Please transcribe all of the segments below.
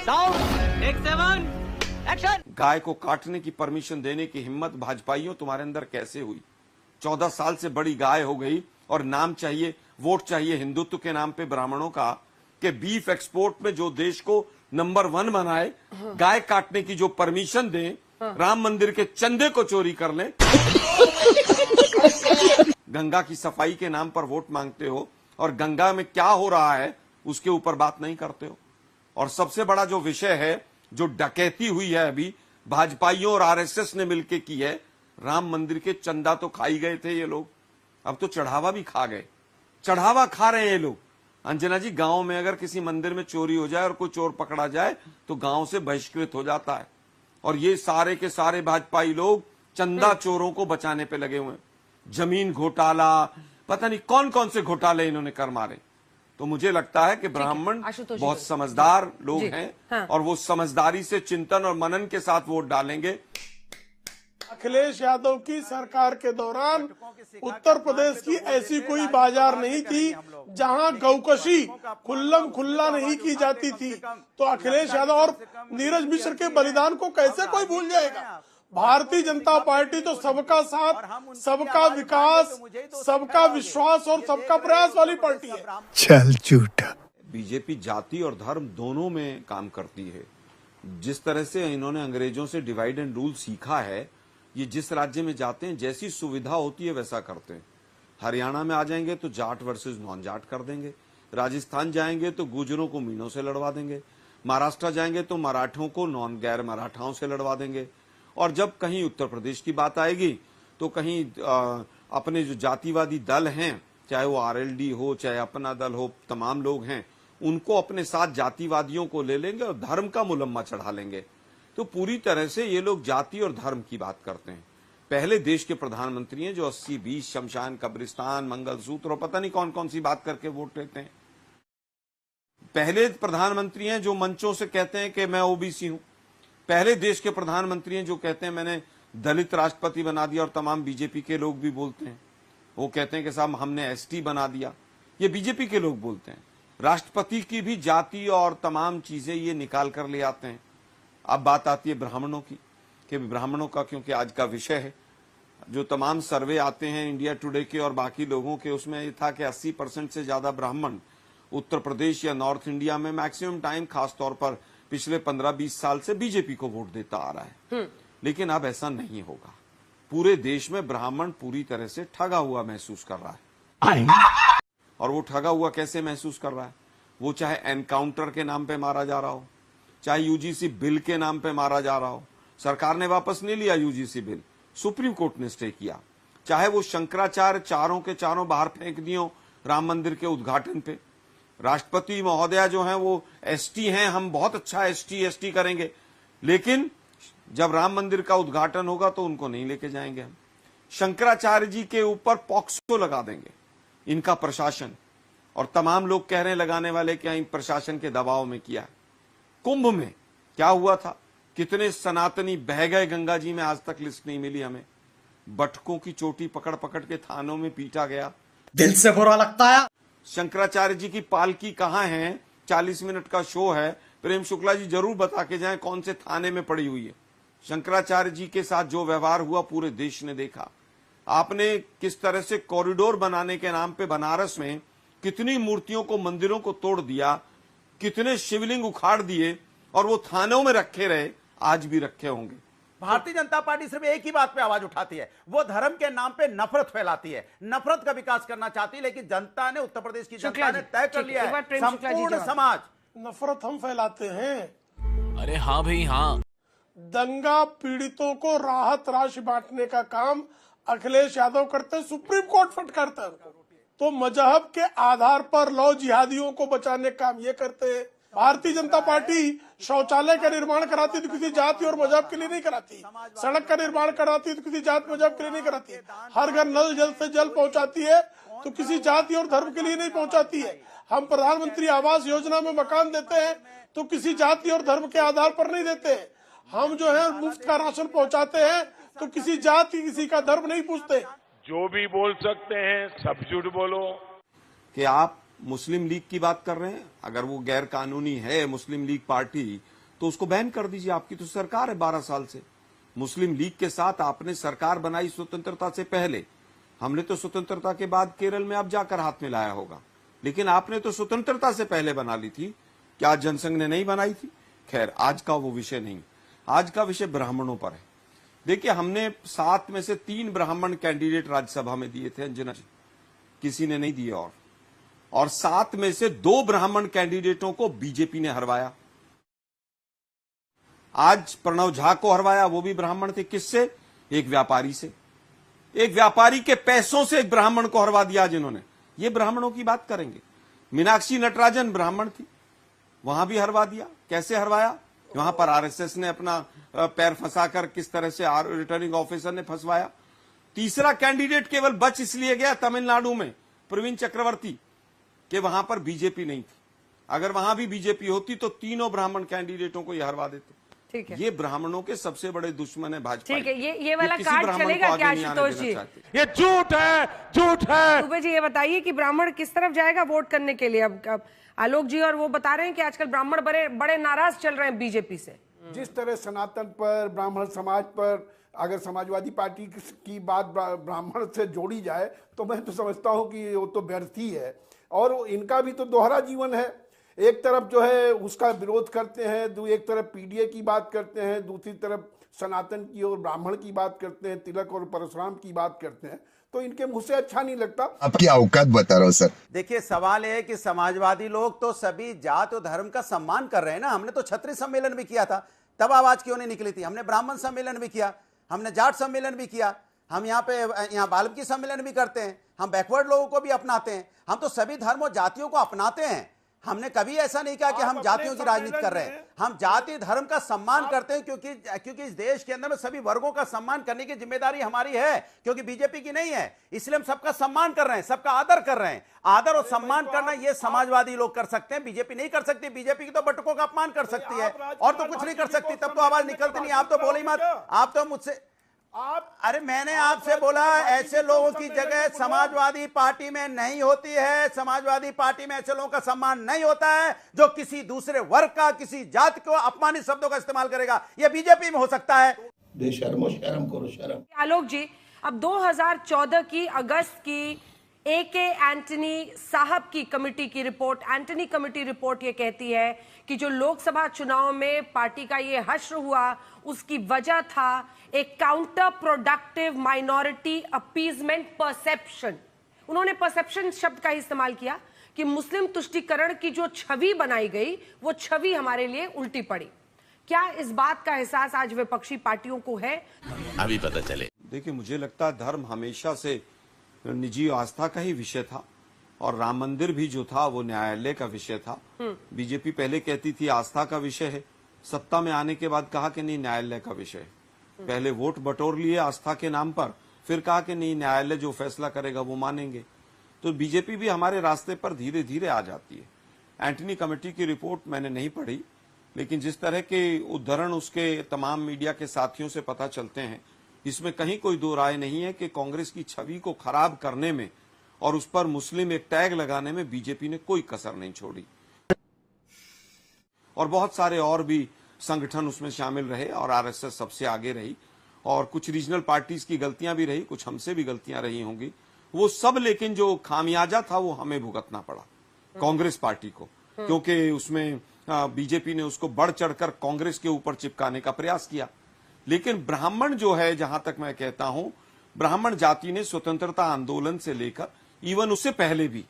Sound take 7 action. गाय को काटने की परमिशन देने की हिम्मत भाजपाइयों तुम्हारे अंदर कैसे हुई? 14 साल से बड़ी गाय हो गई और नाम चाहिए, वोट चाहिए हिंदुत्व के नाम पे ब्राह्मणों का, कि बीफ एक्सपोर्ट में जो देश को नंबर 1 बनाए, गाय काटने की जो परमिशन दे, राम मंदिर के चंदे को चोरी कर ले, गंगा की सफाई के नाम पर वोट मांगते हो और गंगा में क्या हो रहा है उसके ऊपर बात नहीं करते हो। और सबसे बड़ा जो विषय है, जो डकैती हुई है अभी भाजपाइयों और आरएसएस ने मिलकर की है, राम मंदिर के चंदा तो खाई गए थे ये लोग, अब तो चढ़ावा भी खा गए, चढ़ावा खा रहे हैं ये लोग। अंजना जी, गांव में अगर किसी मंदिर में चोरी हो जाए और कोई चोर पकड़ा जाए तो गांव से बहिष्कृत हो जाता है, और ये सारे के सारे भाजपाई लोग चंदा चोरों को बचाने पे लगे हुए हैं। जमीन घोटाला, पता नहीं कौन कौन से घोटाले इन्होंने कर मारे। तो मुझे लगता है कि ब्राह्मण बहुत समझदार लोग हैं, हाँ। और वो समझदारी से चिंतन और मनन के साथ वोट डालेंगे। अखिलेश यादव की सरकार के दौरान उत्तर प्रदेश की ऐसी कोई बाजार नहीं थी जहां गौकशी खुल्लम खुल्ला नहीं की जाती थी। तो अखिलेश यादव और नीरज मिश्र के बलिदान को कैसे कोई भूल जाएगा? भारतीय जनता पार्टी तो सबका साथ, सबका विकास, सबका विश्वास और सबका प्रयास वाली पार्टी है। चल झूठा। बीजेपी जाति और धर्म दोनों में काम करती है। जिस तरह से इन्होंने अंग्रेजों से डिवाइड एंड रूल सीखा है, ये जिस राज्य में जाते हैं जैसी सुविधा होती है वैसा करते हैं। हरियाणा में आ जाएंगे तो जाट वर्सेस नॉन जाट कर देंगे, राजस्थान जाएंगे तो गुजरों को मीणों से लड़वा देंगे, महाराष्ट्र जाएंगे तो मराठों को नॉन गैर मराठाओं से लड़वा देंगे, और जब कहीं उत्तर प्रदेश की बात आएगी तो कहीं अपने जो जातिवादी दल हैं, चाहे वो आरएलडी हो चाहे अपना दल हो, तमाम लोग हैं, उनको अपने साथ जातिवादियों को ले लेंगे और धर्म का मुलम्मा चढ़ा लेंगे। तो पूरी तरह से ये लोग जाति और धर्म की बात करते हैं। पहले देश के प्रधानमंत्री हैं जो 80-20 शमशान, कब्रिस्तान, मंगलसूत्र और पता नहीं कौन कौन सी बात करके वोट लेते हैं। पहले प्रधानमंत्री हैं जो मंचों से कहते हैं कि मैं ओबीसी हूं। पहले देश के प्रधानमंत्री हैं जो कहते हैं मैंने दलित राष्ट्रपति बना दिया, और तमाम बीजेपी के लोग भी बोलते हैं, वो कहते हैं कि साहब हमने एसटी बना दिया। ये बीजेपी के लोग बोलते हैं। राष्ट्रपति की भी जाति और तमाम चीजें ये निकाल कर ले आते हैं। अब बात आती है ब्राह्मणों की, कि ब्राह्मणों का, क्योंकि आज का विषय है, जो तमाम सर्वे आते हैं इंडिया टुडे के और बाकी लोगों के, उसमें ये था कि 80% से ज्यादा ब्राह्मण उत्तर प्रदेश या नॉर्थ इंडिया में मैक्सिमम टाइम, खासतौर पर पिछले 15-20 साल से बीजेपी को वोट देता आ रहा है। लेकिन अब ऐसा नहीं होगा। पूरे देश में ब्राह्मण पूरी तरह से ठगा हुआ महसूस कर रहा है। और वो ठगा हुआ कैसे महसूस कर रहा है? वो चाहे एनकाउंटर के नाम पे मारा जा रहा हो, चाहे यूजीसी बिल के नाम पे मारा जा रहा हो, सरकार ने वापस नहीं लिया यूजीसी बिल, सुप्रीम कोर्ट ने स्टे किया, चाहे वो शंकराचार्य चारों के चारों बाहर फेंक दियो राम मंदिर के उद्घाटन पे, राष्ट्रपति महोदया जो हैं वो एसटी हैं, हम बहुत अच्छा एसटी करेंगे, लेकिन जब राम मंदिर का उद्घाटन होगा तो उनको नहीं लेके जाएंगे हम। शंकराचार्य जी के ऊपर पॉक्सो लगा देंगे इनका प्रशासन, और तमाम लोग कह रहे हैं लगाने वाले क्या इन प्रशासन के दबाव में किया है। कुंभ में क्या हुआ था? कितने सनातनी बह गए गंगा जी में, आज तक लिस्ट नहीं मिली हमें। बटकों की चोटी पकड़ पकड़ के थानों में पीटा गया, दिल से बुरा लगता है। शंकराचार्य जी की पालकी कहां है? 40 मिनट का शो है, प्रेम शुक्ला जी जरूर बता के जाएं कौन से थाने में पड़ी हुई है। शंकराचार्य जी के साथ जो व्यवहार हुआ पूरे देश ने देखा। आपने किस तरह से कॉरिडोर बनाने के नाम पे बनारस में कितनी मूर्तियों को, मंदिरों को तोड़ दिया, कितने शिवलिंग उखाड़ दिए, और वो थानों में रखे रहे, आज भी रखे होंगे। भारतीय जनता पार्टी सिर्फ एक ही बात पे आवाज उठाती है, वो धर्म के नाम पे नफरत फैलाती है, नफरत का विकास करना चाहती है। लेकिन जनता ने, उत्तर प्रदेश की जनता ने तय कर लिया है, संपूर्ण समाज। नफरत हम फैलाते हैं। अरे हाँ भाई हाँ। दंगा पीड़ितों को राहत राशि बांटने का काम अखिलेश यादव करते, सुप्रीम कोर्ट फटकारता है। तो मजहब के आधार पर लौ जिहादियों को बचाने का काम ये करते हैं। भारतीय जनता पार्टी शौचालय का निर्माण कराती तो किसी जाति और मजहब के लिए नहीं कराती, सड़क का निर्माण कराती तो किसी जाति मजहब के लिए नहीं कराती, हर घर नल जल से जल पहुंचाती है तो किसी जाति और धर्म के लिए नहीं पहुंचाती है। हम प्रधानमंत्री आवास योजना में मकान देते हैं तो किसी जाति और धर्म के आधार पर नहीं देते हैं। हम जो है मुफ्त का राशन पहुंचाते हैं तो किसी जाति, किसी का धर्म नहीं पूछते। जो भी बोल सकते हैं सब झूठ बोलो। कि आप मुस्लिम लीग की बात कर रहे हैं, अगर वो गैर कानूनी है मुस्लिम लीग पार्टी तो उसको बैन कर दीजिए। आपकी तो सरकार है 12 साल से। मुस्लिम लीग के साथ आपने सरकार बनाई स्वतंत्रता से पहले, हमने तो स्वतंत्रता के बाद केरल में अब जाकर हाथ मिलाया होगा, लेकिन आपने तो स्वतंत्रता से पहले बना ली थी। क्या जनसंघ ने नहीं बनाई थी? खैर, आज का वो विषय नहीं, आज का विषय ब्राह्मणों पर है। देखिए, हमने 7 में से 3 ब्राह्मण कैंडिडेट राज्यसभा में दिए थे, अंजना जी, किसी ने नहीं दिए। और 7 में से 2 ब्राह्मण कैंडिडेटों को बीजेपी ने हरवाया। आज प्रणव झा को हरवाया, वो भी ब्राह्मण थे। किससे? एक व्यापारी से। एक व्यापारी के पैसों से एक ब्राह्मण को हरवा दिया जिन्होंने। ये ब्राह्मणों की बात करेंगे। मीनाक्षी नटराजन ब्राह्मण थी, वहां भी हरवा दिया। कैसे हरवाया? वहां पर आरएसएस ने अपना पैर फंसाकर किस तरह से रिटर्निंग ऑफिसर ने फंसवाया। तीसरा कैंडिडेट केवल बच इसलिए गया तमिलनाडु में, प्रवीण चक्रवर्ती, कि वहां पर बीजेपी नहीं थी। अगर वहां भी बीजेपी होती तो तीनों ब्राह्मण कैंडिडेटों को यह हरवा देते। ठीक है, ये ब्राह्मणों के सबसे बड़े दुश्मन है भाजपा। ठीक है, ये वाला कार्ड चलेगा क्या आशुतोष जी? ये झूठ है, झूठ है। दुबे जी, ये बताइए कि ब्राह्मण किस तरफ जाएगा वोट करने के लिए? अब आलोक जी और वो बता रहे हैं कि आजकल ब्राह्मण बड़े नाराज चल रहे हैं बीजेपी से। जिस तरह सनातन पर, ब्राह्मण समाज पर अगर समाजवादी पार्टी की बात ब्राह्मण से जोड़ी जाए तो मैं तो समझता हूं कि वो तो व्यर्थ ही है। और इनका भी तो दोहरा जीवन है। एक तरफ जो है उसका विरोध करते हैं, एक तरफ पीडीए की बात करते हैं, दूसरी तरफ सनातन की और ब्राह्मण की बात करते हैं, तिलक और परशुराम की बात करते हैं। तो इनके मुंह से अच्छा नहीं लगता। आपकी औकात बता रहा हूं सर। देखिए, सवाल है कि समाजवादी लोग तो सभी जात और धर्म का सम्मान कर रहे हैं ना। हमने तो क्षत्रिय सम्मेलन भी किया था, तब आवाज क्यों नहीं निकली थी? हमने ब्राह्मण सम्मेलन भी किया, हमने जाट सम्मेलन भी किया, हम यहाँ वाल्मीकि सम्मेलन भी करते हैं, हम बैकवर्ड लोगों को भी अपनाते हैं। हम तो सभी धर्म और जातियों को अपनाते हैं। हमने कभी ऐसा नहीं कहा कि हम जातियों की राजनीति कर रहे हैं। हम जाति धर्म का सम्मान करते हैं, क्योंकि इस देश के अंदर में सभी वर्गों का सम्मान करने की जिम्मेदारी हमारी है, क्योंकि बीजेपी की नहीं है। इसलिए हम सबका सम्मान कर रहे हैं, सबका आदर कर रहे हैं। आदर और सम्मान करना ये समाजवादी लोग कर सकते हैं, बीजेपी नहीं कर सकती। बीजेपी की तो बटुकों का अपमान कर सकती है और तो कुछ नहीं कर सकती। तब तो आवाज निकलती नहीं। आप तो बोले मत, आप तो मुझसे अरे मैंने आपसे बोला ऐसे लोगों की जगह समाजवादी पार्टी में नहीं होती है। समाजवादी पार्टी में ऐसे लोगों का सम्मान नहीं होता है जो किसी दूसरे वर्ग का, किसी जाति को अपमानित शब्दों का इस्तेमाल करेगा। यह बीजेपी में हो सकता है। बेशर्मो, शर्म करो, शर्म। आलोक जी, अब 2014 की अगस्त की एके एंटनी साहब की कमेटी की रिपोर्ट, एंटनी कमेटी रिपोर्ट ये कहती है कि जो लोकसभा चुनाव में पार्टी का ये हश्र हुआ, उसकी वजह था एक counter productive minority appeasement perception. उन्होंने परसेप्शन शब्द का इस्तेमाल किया कि मुस्लिम तुष्टीकरण की जो छवि बनाई गई वो छवि हमारे लिए उल्टी पड़ी। क्या इस बात का एहसास आज विपक्षी पार्टियों को है? अभी पता चले। देखिए, मुझे लगता है धर्म हमेशा से निजी आस्था का ही विषय था, और राम मंदिर भी जो था वो न्यायालय का विषय था। बीजेपी पहले कहती थी आस्था का विषय है, सत्ता में आने के बाद कहा कि नहीं न्यायालय का विषय है। पहले वोट बटोर लिए आस्था के नाम पर, फिर कहा कि नहीं न्यायालय जो फैसला करेगा वो मानेंगे। तो बीजेपी भी हमारे रास्ते पर धीरे धीरे आ जाती है। एंटनी कमेटी की रिपोर्ट मैंने नहीं पढ़ी, लेकिन जिस तरह के उद्धरण उसके तमाम मीडिया के साथियों से पता चलते हैं, इसमें कहीं कोई दो राय नहीं है कि कांग्रेस की छवि को खराब करने में और उस पर मुस्लिम एक टैग लगाने में बीजेपी ने कोई कसर नहीं छोड़ी। और बहुत सारे और भी संगठन उसमें शामिल रहे और आरएसएस सबसे आगे रही, और कुछ रीजनल पार्टीज की गलतियां भी रही, कुछ हमसे भी गलतियां रही होंगी, वो सब, लेकिन जो खामियाजा था वो हमें भुगतना पड़ा, कांग्रेस पार्टी को, क्योंकि उसमें बीजेपी ने उसको बढ़ चढ़कर कांग्रेस के ऊपर चिपकाने का प्रयास किया। लेकिन ब्राह्मण जो है, जहां तक मैं कहता हूं, ब्राह्मण जाति ने स्वतंत्रता आंदोलन से लेकर इवन उससे पहले भी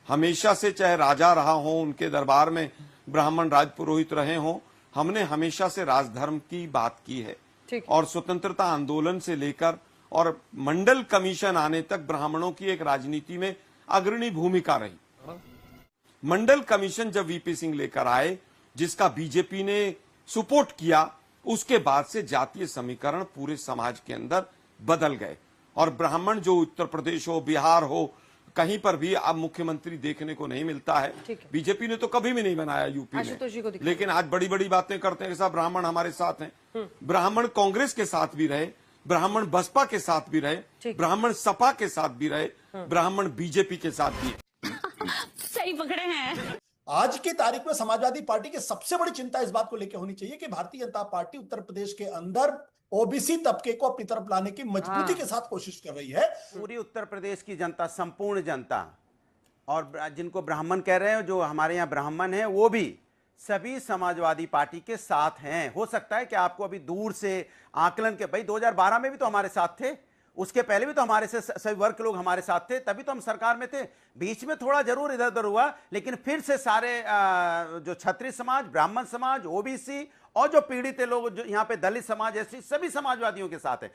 हमेशा से, चाहे राजा रहा हो, उनके दरबार में ब्राह्मण राजपुरोहित रहे हों, हमने हमेशा से राजधर्म की बात की है। और स्वतंत्रता आंदोलन से लेकर और मंडल कमीशन आने तक ब्राह्मणों की एक राजनीति में अग्रणी भूमिका रही। मंडल कमीशन जब वीपी सिंह लेकर आए, जिसका बीजेपी ने सपोर्ट किया, उसके बाद से जातीय समीकरण पूरे समाज के अंदर बदल गए, और ब्राह्मण जो उत्तर प्रदेश हो, बिहार हो, कहीं पर भी अब मुख्यमंत्री देखने को नहीं मिलता है। बीजेपी ने तो कभी भी नहीं बनाया यूपी में, लेकिन आज बड़ी बड़ी बातें करते हैं, साहब ब्राह्मण हमारे साथ हैं। ब्राह्मण कांग्रेस के साथ भी रहे, ब्राह्मण बसपा के साथ भी रहे, ब्राह्मण सपा के साथ भी रहे, ब्राह्मण बीजेपी के साथ भी। सही आज की तारीख में समाजवादी पार्टी की सबसे बड़ी चिंता इस बात को लेकर होनी चाहिए कि भारतीय जनता पार्टी उत्तर प्रदेश के अंदर ओबीसी तबके को अपनी तरफ लाने की मजबूती के साथ कोशिश कर रही है। पूरी उत्तर प्रदेश की जनता, संपूर्ण जनता, और जिनको ब्राह्मण कह रहे हैं, जो हमारे यहाँ ब्राह्मण हैं, वो भी सभी समाजवादी पार्टी के साथ हैं। हो सकता है कि आपको अभी दूर से आकलन के, भाई 2012 में भी तो हमारे साथ थे, उसके पहले भी तो हमारे से सभी वर्ग के लोग हमारे साथ थे, तभी तो हम सरकार में थे। बीच में थोड़ा जरूर इधर उधर हुआ, लेकिन फिर से सारे जो क्षत्रिय समाज, ब्राह्मण समाज, ओबीसी और जो पीड़ित लोग, जो यहाँ पे दलित समाज, ऐसी सभी समाजवादियों के साथ है।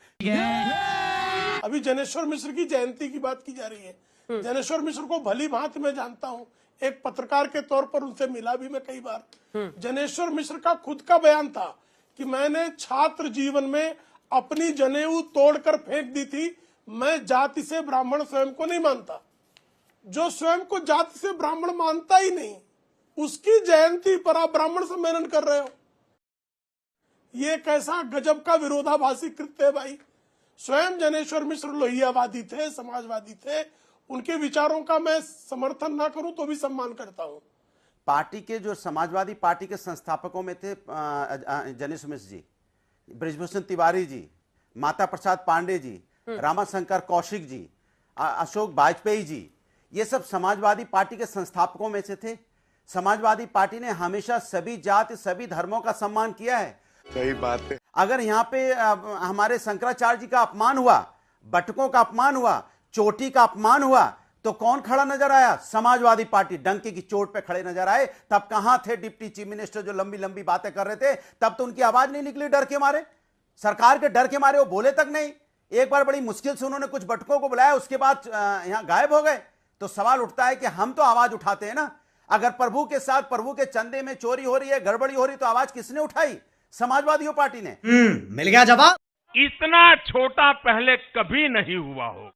अभी जनेश्वर मिश्र की जयंती की बात की जा रही है। जनेश्वर मिश्र को भली भांति मैं जानता हूँ, एक पत्रकार के तौर पर उनसे मिला भी मैं कई बार। जनेश्वर मिश्र का खुद का बयान था कि मैंने छात्र जीवन में अपनी जनेऊ तोड़कर फेंक दी थी। मैं जाति से ब्राह्मण स्वयं को नहीं मानता। जो स्वयं को जाति से ब्राह्मण मानता ही नहीं, उसकी जयंती पर आप ब्राह्मण सम्मेलन कर रहे हो, ये कैसा गजब का विरोधाभासी कृत्य है भाई। स्वयं जनेश्वर मिश्र लोहियावादी थे, समाजवादी थे। उनके विचारों का मैं समर्थन ना करूं तो भी सम्मान करता हूं। पार्टी के जो समाजवादी पार्टी के संस्थापकों में थे जनेश्वर मिश्र जी, ब्रिजभूषण तिवारी जी, माता प्रसाद पांडे जी, रामाशंकर कौशिक जी, अशोक वाजपेयी जी, ये सब समाजवादी पार्टी के संस्थापकों में से थे। समाजवादी पार्टी ने हमेशा सभी जाति, सभी धर्मों का सम्मान किया है। सही बात है। अगर यहाँ पे हमारे शंकराचार्य जी का अपमान हुआ, बटकों का अपमान हुआ, चोटी का अपमान हुआ, तो कौन खड़ा नजर आया? समाजवादी पार्टी डंके की चोट पे खड़े नजर आए। तब कहां थे डिप्टी चीफ मिनिस्टर जो लंबी लंबी बातें कर रहे थे? तब तो उनकी आवाज नहीं निकली, डर के मारे, सरकार के डर के मारे वो बोले तक नहीं। एक बार बड़ी मुश्किल से उन्होंने कुछ बटकों को बुलाया, उसके बाद यहां गायब हो गए। तो सवाल उठता है कि हम तो आवाज उठाते हैं ना। अगर प्रभु के साथ, प्रभु के चंदे में चोरी हो रही है, गड़बड़ी हो रही, तो आवाज किसने उठाई? समाजवादियों पार्टी ने। मिल गया जवाब। इतना छोटा पहले कभी नहीं हुआ हो।